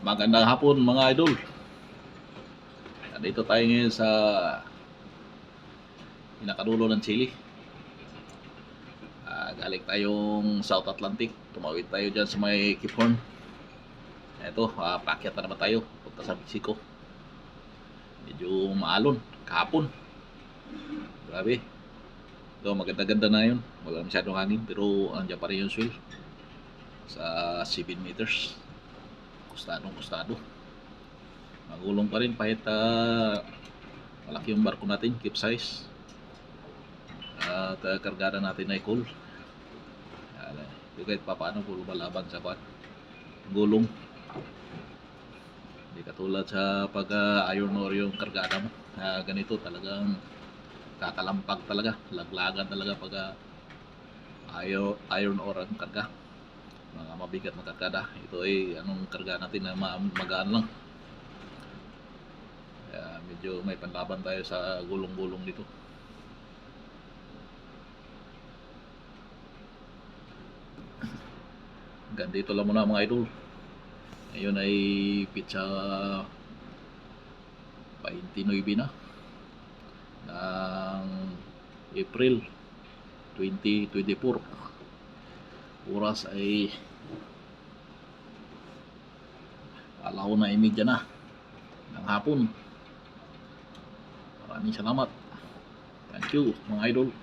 Magandang hapon mga idol. Nandito tayo ngayon sa pinakadulo ng Chile. Galing tayong South Atlantic. Tumawid tayo dyan sa may Cape Horn. Ito, paakyat na naman tayo punta sa Mexico. Medyo maalon, kahapon. Grabe. Ito, maganda-ganda na yun. Wala masyadong hangin, pero andyan pa rin yung swell. Sa 7 meters. Kustado. Magulong pa rin kahit malaki yung barko natin, keep size. At kargada natin ay coal. Kahit pa paano kung lumalaban sa gulong. Hindi katulad sa pag iron ore yung kargada mo. Ganito talagang kakalampag talaga, laglagan talaga pag iron ore ang karga. Mga mabigat na kargada. Ito ay anong karga natin na magaan lang. Medyo may panlaban tayo sa gulong-gulong dito. Ganito lang muna mga idol. Ngayon ay pizza 29 na ng April 2024. Oras ay 1:30 na ng hapon. Maraming salamat. Thank you mga idol.